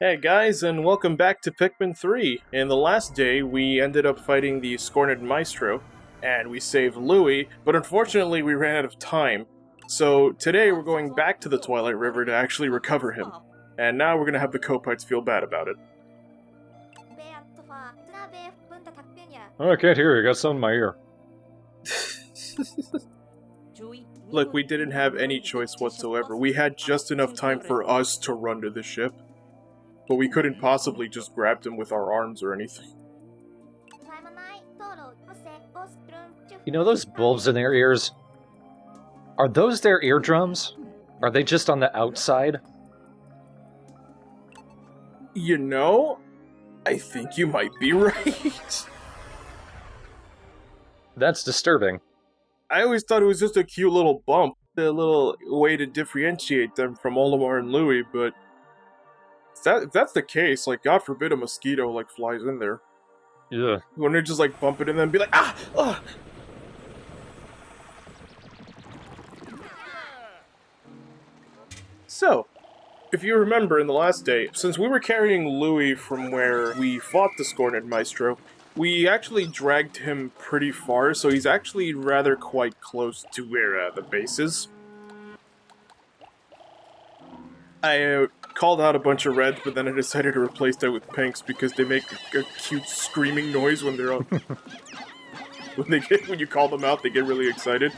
Hey guys, and welcome back to Pikmin 3. In the last day, we ended up fighting the Scorned Maestro, and we saved Louie, but unfortunately we ran out of time. So today we're going back to the Twilight River to actually recover him. And now we're gonna have the Copites feel bad about it. Oh, I can't hear you. I got something in my ear. Look, we didn't have any choice whatsoever. We had just enough time for us to run to the ship. But we couldn't possibly just grab them with our arms or anything. You know those bulbs in their ears? Are those their eardrums? Are they just on the outside? You know, I think you might be right. That's disturbing. I always thought it was just a cute little bump, a little way to differentiate them from Olimar and Louie, but if that's the case, like, God forbid a mosquito, like, flies in there. Yeah. Wouldn't it just, like, bump it in them and be like, ah! Ugh! So, if you remember in the last day, since we were carrying Louie from where we fought the Scorned Maestro, we actually dragged him pretty far, so he's actually rather quite close to where the base is. I called out a bunch of reds, but then I decided to replace that with pinks because they make a cute screaming noise when they're on. when you call them out, they get really excited.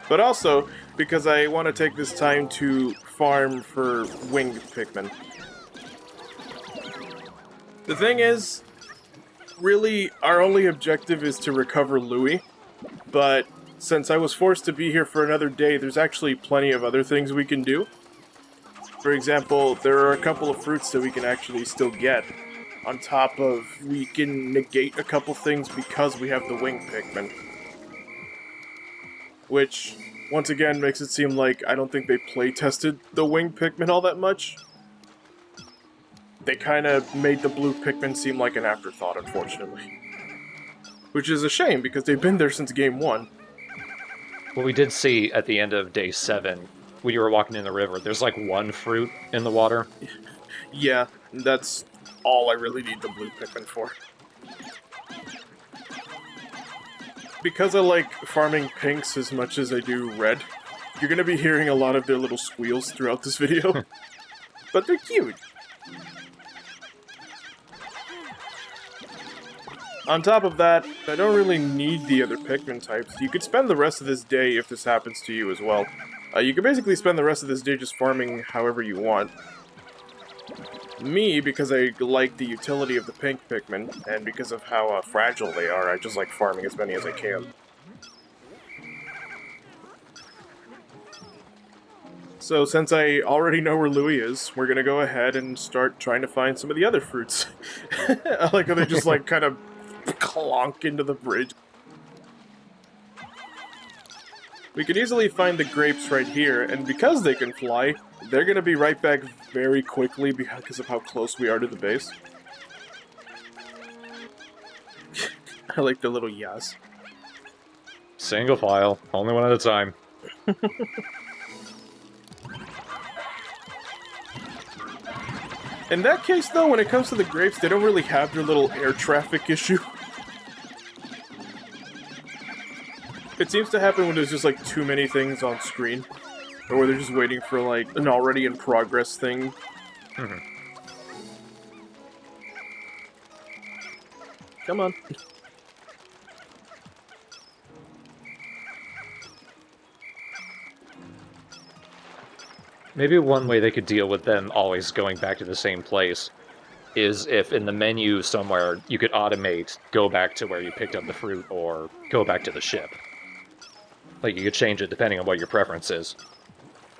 But also because I want to take this time to farm for winged Pikmin. The thing is, really, our only objective is to recover Louie, but since I was forced to be here for another day, there's actually plenty of other things we can do. For example, there are a couple of fruits that we can actually still get. On top of, we can negate a couple things because we have the winged Pikmin. Which, once again, makes it seem like I don't think they play-tested the winged Pikmin all that much. They kind of made the blue Pikmin seem like an afterthought, unfortunately. Which is a shame, because they've been there since Game 1. Well, we did see at the end of Day 7, when you were walking in the river, there's like one fruit in the water. Yeah, that's all I really need the blue Pikmin for. Because I like farming pinks as much as I do red, you're gonna be hearing a lot of their little squeals throughout this video. But they're cute. On top of that, I don't really need the other Pikmin types. You could spend the rest of this day if this happens to you as well. You could basically spend the rest of this day just farming however you want. Me, because I like the utility of the pink Pikmin, and because of how fragile they are, I just like farming as many as I can. So since I already know where Louie is, we're gonna go ahead and start trying to find some of the other fruits. I like how they just like kind of clonk into the bridge. We can easily find the grapes right here, and because they can fly, they're gonna be right back very quickly because of how close we are to the base. I like the little yas. Single file, only one at a time. In that case, though, when it comes to the grapes, they don't really have their little air traffic issue. It seems to happen when there's just, like, too many things on screen. Or where they're just waiting for, like, an already in progress thing. Mm-hmm. Come on. Maybe one way they could deal with them always going back to the same place is if in the menu somewhere you could automate go back to where you picked up the fruit or go back to the ship. Like, you could change it depending on what your preference is.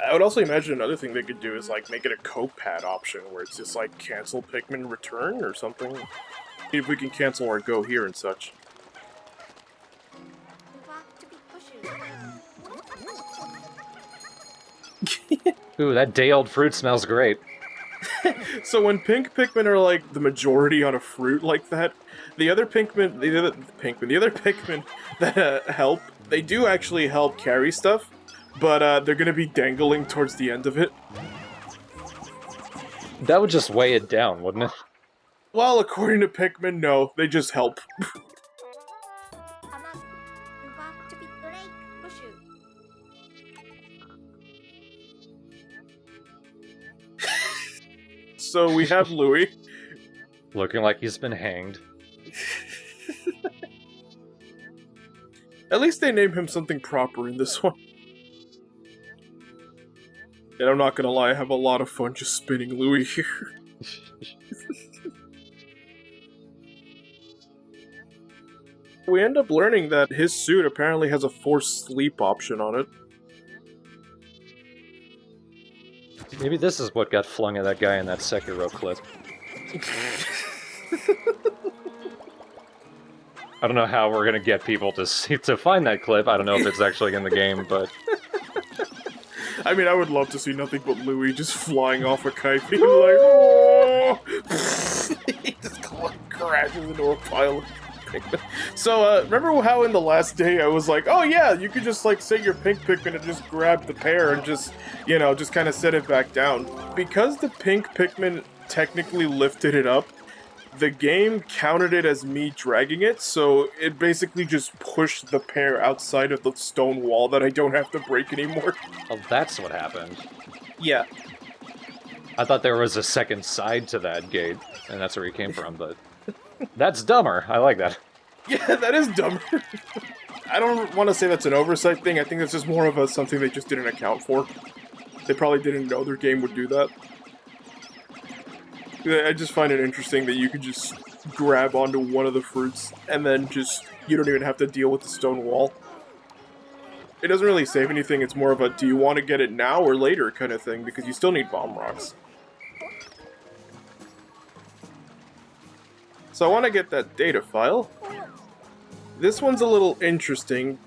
I would also imagine another thing they could do is, like, make it a co-pad option, where it's just, like, cancel Pikmin return or something. If we can cancel our go here and such. Ooh, that day-old fruit smells great. So when pink Pikmin are, like, the majority on a fruit like that, the other Pikmin that help, they do actually help carry stuff, but they're gonna be dangling towards the end of it. That would just weigh it down, wouldn't it? Well, according to Pikmin, no. They just help. So we have Louie. Looking like he's been hanged. At least they name him something proper in this one. And I'm not gonna lie, I have a lot of fun just spinning Louie here. We end up learning that his suit apparently has a forced sleep option on it. Maybe this is what got flung at that guy in that Sekiro clip. I don't know how we're gonna get people to find that clip. I don't know if it's actually in the game, but... I mean, I would love to see nothing but Louie just flying off a kite, being like, oh! He just crashes into a pile of Pikmin. So, remember how in the last day I was like, oh yeah, you could just, like, say your pink Pikmin and just grab the pear and just, you know, just kind of set it back down. Because the pink Pikmin technically lifted it up, the game counted it as me dragging it, so it basically just pushed the pear outside of the stone wall that I don't have to break anymore. Oh, that's what happened. Yeah. I thought there was a second side to that gate, and that's where he came from, but... That's dumber. I like that. Yeah, that is dumber. I don't want to say that's an oversight thing. I think that's just more of a something they just didn't account for. They probably didn't know their game would do that. I just find it interesting that you can just grab onto one of the fruits, and then just, you don't even have to deal with the stone wall. It doesn't really save anything, it's more of a, do you want to get it now or later kind of thing, because you still need bomb rocks. So I want to get that data file. This one's a little interesting,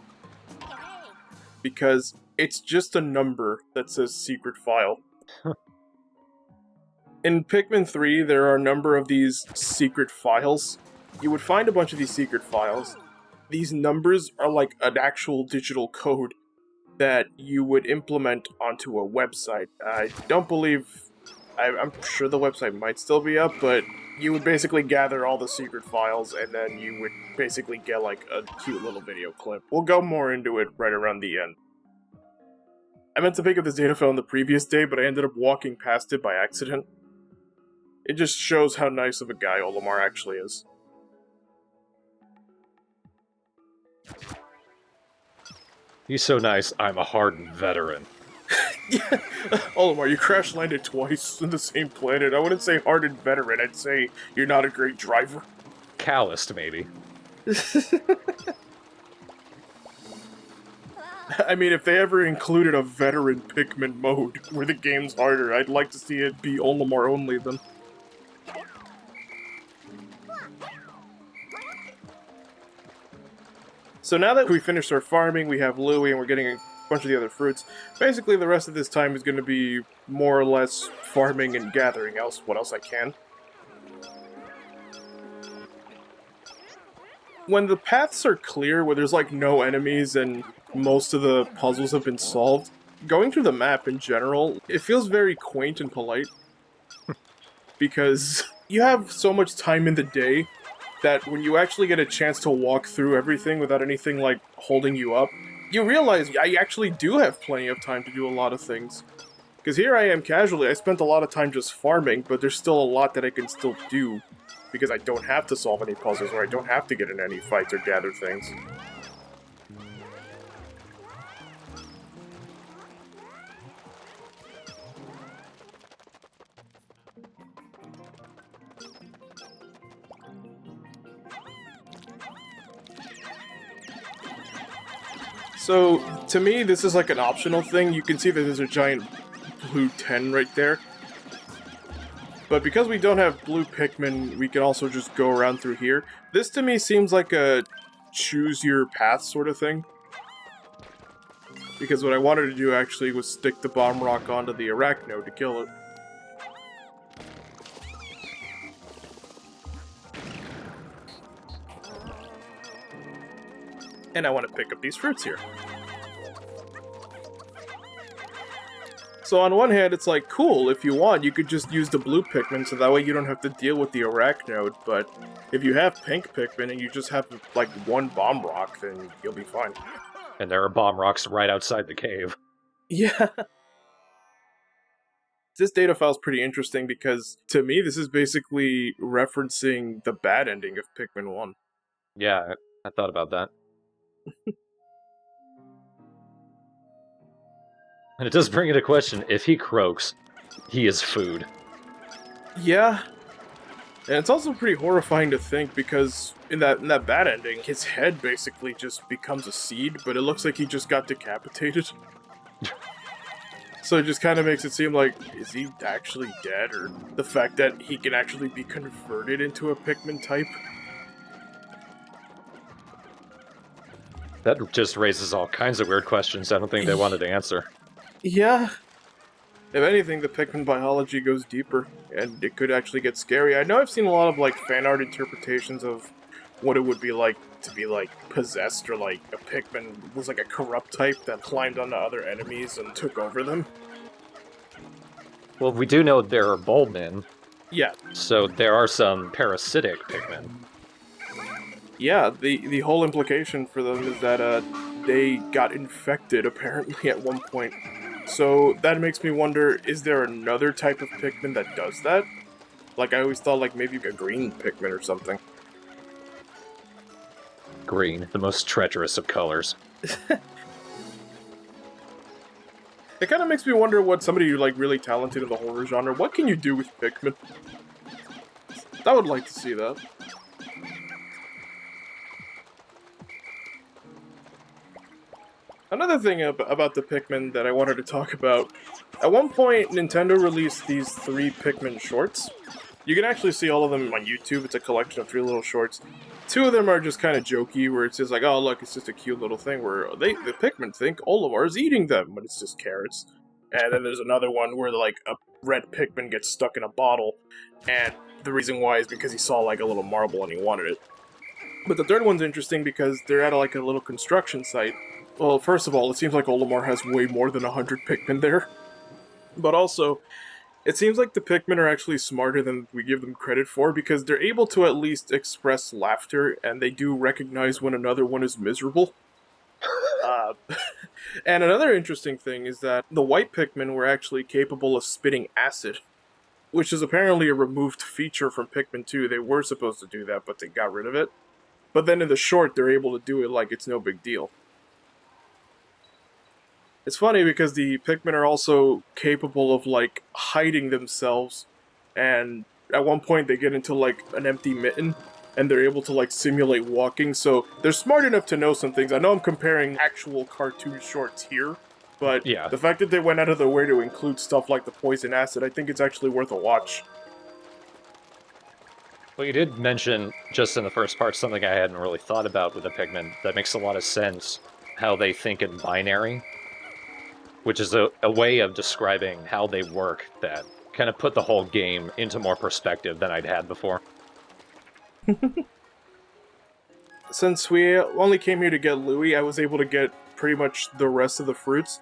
because it's just a number that says secret file. In Pikmin 3, there are a number of these secret files. You would find a bunch of these secret files. These numbers are like an actual digital code that you would implement onto a website. I don't believe... I'm sure the website might still be up, but you would basically gather all the secret files, and then you would basically get like a cute little video clip. We'll go more into it right around the end. I meant to pick up this data file on the previous day, but I ended up walking past it by accident. It just shows how nice of a guy Olimar actually is. He's so nice, I'm a hardened veteran. Yeah, Olimar, you crash landed twice on the same planet. I wouldn't say hardened veteran, I'd say you're not a great driver. Calloused, maybe. I mean, if they ever included a veteran Pikmin mode where the game's harder, I'd like to see it be Olimar only then. So now that we finished our farming, we have Louie, and we're getting a bunch of the other fruits. Basically, the rest of this time is going to be more or less farming and gathering what else I can. When the paths are clear, where there's like no enemies and most of the puzzles have been solved, going through the map in general, it feels very quaint and polite. Because you have so much time in the day that when you actually get a chance to walk through everything without anything like holding you up, you realize I actually do have plenty of time to do a lot of things. Because here I am casually, I spent a lot of time just farming, but there's still a lot that I can still do. Because I don't have to solve any puzzles, or I don't have to get in any fights or gather things. So, to me, this is like an optional thing. You can see that there's a giant blue 10 right there. But because we don't have blue Pikmin, we can also just go around through here. This to me seems like a choose your path sort of thing. Because what I wanted to do actually was stick the bomb rock onto the TheStrawhatNO to kill it. And I want to pick up these fruits here. So on one hand, it's like, cool, if you want, you could just use the blue Pikmin, so that way you don't have to deal with the Arachnode, but if you have pink Pikmin and you just have, like, one Bomb Rock, then you'll be fine. And there are bomb rocks right outside the cave. Yeah. This data file's pretty interesting because, to me, this is basically referencing the bad ending of Pikmin 1. Yeah, I thought about that. And it does bring into question, if he croaks, he is food. Yeah. And it's also pretty horrifying to think because in that bad ending, his head basically just becomes a seed, but it looks like he just got decapitated. So it just kind of makes it seem like, is he actually dead? Or the fact that he can actually be converted into a Pikmin type? That just raises all kinds of weird questions I don't think they wanted to answer. Yeah. If anything, the Pikmin biology goes deeper, and it could actually get scary. I know I've seen a lot of, like, fan art interpretations of what it would be like to be, like, possessed, or, like, a Pikmin was, like, a corrupt type that climbed onto other enemies and took over them. Well, we do know there are Bulbmin, Yeah. so there are some parasitic Pikmin. Yeah, the whole implication for them is that, they got infected, apparently, at one point. So that makes me wonder, is there another type of Pikmin that does that? Like, I always thought, like, maybe a green Pikmin or something. Green, the most treacherous of colors. It kind of makes me wonder what somebody who, like, really talented in the horror genre, what can you do with Pikmin? I would like to see that. Another thing about the Pikmin that I wanted to talk about, at one point Nintendo released these 3 Pikmin shorts. You can actually see all of them on YouTube. It's a collection of 3 little shorts. 2 of them are just kind of jokey, where it's just like, oh look, it's just a cute little thing where the Pikmin think Olimar is eating them, but it's just carrots. And then there's another one where like a red Pikmin gets stuck in a bottle, and the reason why is because he saw like a little marble and he wanted it. But the third one's interesting because they're at like a little construction site. Well, first of all, it seems like Olimar has way more than 100 Pikmin there. But also, it seems like the Pikmin are actually smarter than we give them credit for, because they're able to at least express laughter, and they do recognize when another one is miserable. And another interesting thing is that the white Pikmin were actually capable of spitting acid, which is apparently a removed feature from Pikmin 2. They were supposed to do that, but they got rid of it. But then in the short, they're able to do it like it's no big deal. It's funny because the Pikmin are also capable of, like, hiding themselves, and at one point they get into, like, an empty mitten, and they're able to, like, simulate walking, so they're smart enough to know some things. I know I'm comparing actual cartoon shorts here, but Yeah. the fact that they went out of their way to include stuff like the poison acid, I think it's actually worth a watch. Well, you did mention, just in the first part, something I hadn't really thought about with the Pikmin that makes a lot of sense, how they think in binary, which is a way of describing how they work that kind of put the whole game into more perspective than I'd had before. Since we only came here to get Louie, I was able to get pretty much the rest of the fruits.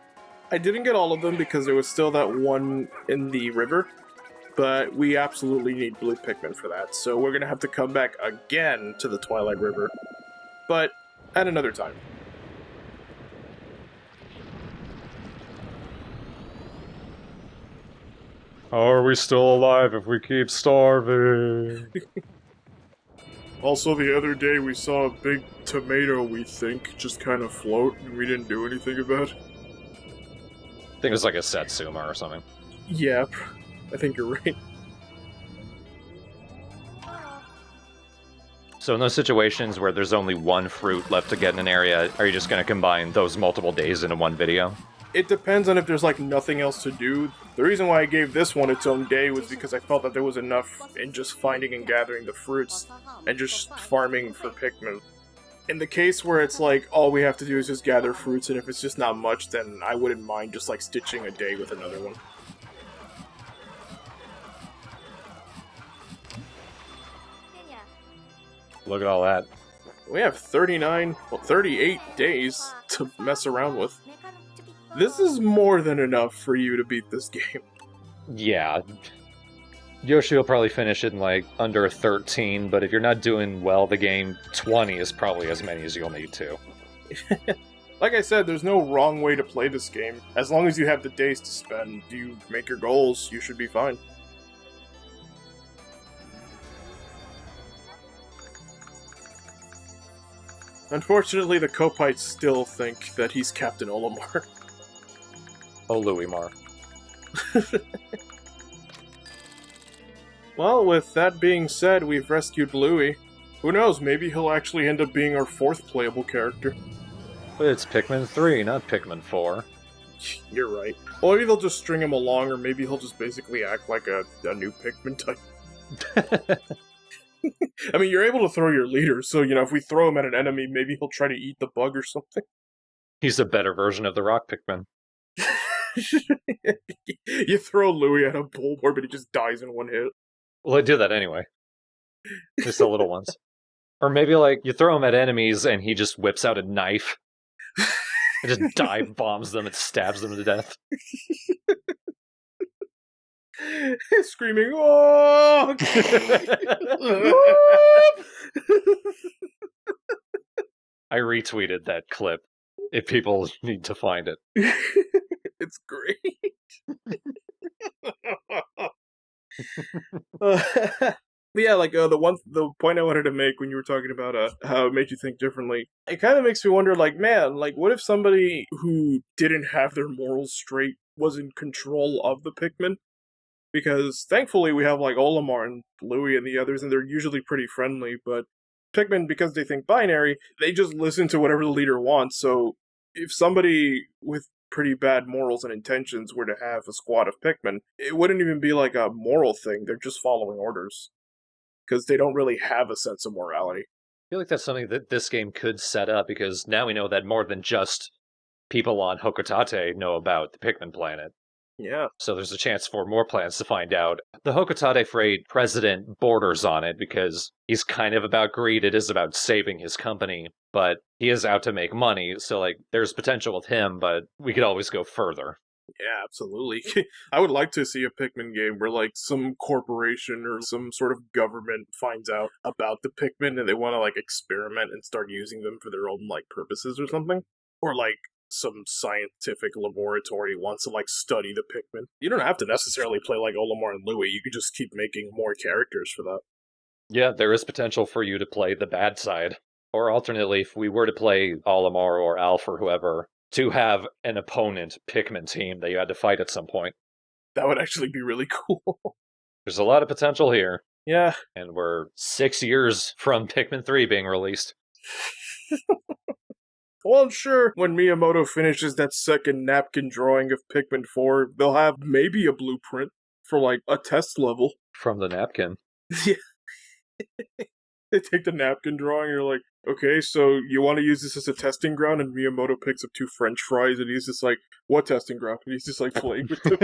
I didn't get all of them because there was still that one in the river, but we absolutely need blue Pikmin for that, so we're gonna have to come back again to the Twilight River, but at another time. How are we still alive if we keep starving? Also, the other day we saw a big tomato, we think, just kind of float, and we didn't do anything about it. I think it was like a Satsuma or something. Yeah, I think you're right. So in those situations where there's only one fruit left to get in an area, are you just going to combine those multiple days into one video? It depends on if there's, like, nothing else to do. The reason why I gave this one its own day was because I felt that there was enough in just finding and gathering the fruits, and just farming for Pikmin. In the case where it's like, all we have to do is just gather fruits, and if it's just not much, then I wouldn't mind just, like, stitching a day with another one. Look at all that. We have 38 days to mess around with. This is more than enough for you to beat this game. Yeah. Yoshi will probably finish it in like under 13, but if you're not doing well the game, 20 is probably as many as you'll need to. Like I said, there's no wrong way to play this game. As long as you have the days to spend, you make your goals, you should be fine. Unfortunately, the Copites still think that he's Captain Olimar. Oh, Louie Mar. Well, with that being said, we've rescued Louie. Who knows, maybe he'll actually end up being our 4th playable character. But it's Pikmin 3, not Pikmin 4. You're right. Well, maybe they'll just string him along, or maybe he'll just basically act like a new Pikmin type. I mean, you're able to throw your leader, so, if we throw him at an enemy, maybe he'll try to eat the bug or something. He's a better version of the Rock Pikmin. You throw Louie at a bullboard, but he just dies in one hit. Well, I do that anyway. Just the little ones. Or maybe, like, you throw him at enemies and he just whips out a knife and just dive bombs them and stabs them to death. Screaming, oh! I retweeted that clip if people need to find it. It's great. Yeah, like the point I wanted to make when you were talking about how it made you think differently, it kind of makes me wonder, like, man, like, what if somebody who didn't have their morals straight was in control of the Pikmin? Because thankfully we have like Olimar and Louie and the others, and they're usually pretty friendly, but Pikmin, because they think binary, they just listen to whatever the leader wants. So if somebody with pretty bad morals and intentions were to have a squad of Pikmin, it wouldn't even be like a moral thing. They're just following orders. Because they don't really have a sense of morality. I feel like that's something that this game could set up, because now we know that more than just people on Hokotate know about the Pikmin planet. Yeah. So there's a chance for more planets to find out. The Hokotate Freight president borders on it because he's kind of about greed. It is about saving his company, but he is out to make money. So, like, there's potential with him, but we could always go further. Yeah, absolutely. I would like to see a Pikmin game where, like, some corporation or some sort of government finds out about the Pikmin and they want to, like, experiment and start using them for their own, like, purposes or something. Or, like, some scientific laboratory wants to, like, study the Pikmin. You don't have to necessarily play like Olimar and Louie. You could just keep making more characters for that. Yeah, there is potential for you to play the bad side. Or alternately, if we were to play Olimar or Alf or whoever, to have an opponent Pikmin team that you had to fight at some point. That would actually be really cool. There's a lot of potential here. Yeah. And we're 6 years from Pikmin 3 being released. Well, I'm sure when Miyamoto finishes that second napkin drawing of Pikmin 4, they'll have maybe a blueprint for, like, a test level. From the napkin. Yeah. They take the napkin drawing and you're like, okay, so you want to use this as a testing ground? And Miyamoto picks up 2 French fries and he's just like, what testing ground? And he's just like playing with them.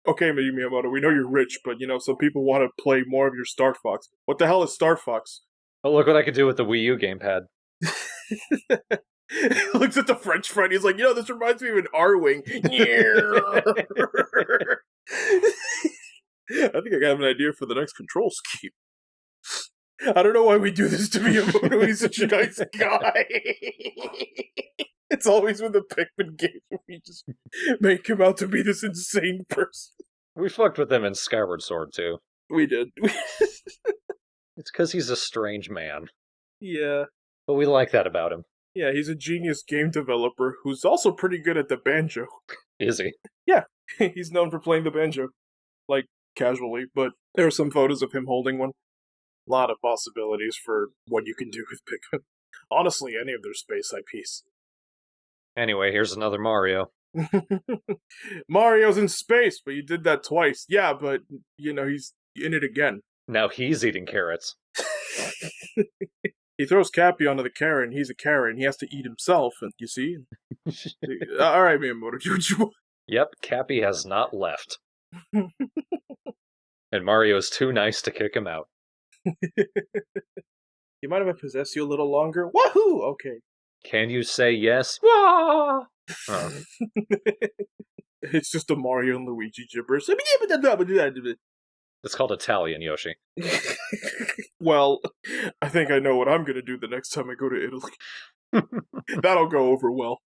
Okay, Miyamoto, we know you're rich, but, some people want to play more of your Star Fox. What the hell is Star Fox? Oh, look what I could do with the Wii U gamepad. He looks at the French fry and he's like, this reminds me of an R-Wing. I think I got an idea for the next control scheme. I don't know why we do this to Miyamoto. He's such a nice guy. It's always with the Pikmin game. We just make him out to be this insane person. We fucked with him in Skyward Sword, too. We did. It's because he's a strange man. Yeah. But we like that about him. Yeah, he's a genius game developer who's also pretty good at the banjo. Is he? Yeah, he's known for playing the banjo. Like, casually, but there are some photos of him holding one. A lot of possibilities for what you can do with Pikmin. Honestly, any of their space IPs. Anyway, here's another Mario. Mario's in space, but you did that twice. Yeah, but, he's in it again. Now he's eating carrots. He throws Cappy onto the carrot, and he's a carrot, and he has to eat himself, and you see? Alright, Miyamoto, do what you want. Yep, Cappy has not left. And Mario's too nice to kick him out. You mind if I possess you a little longer? Woohoo! Okay. Can you say yes? Wah! Oh, It's just a Mario and Luigi gibberish. it's called Italian, Yoshi. Well, I think I know what I'm gonna do the next time I go to Italy. That'll go over well.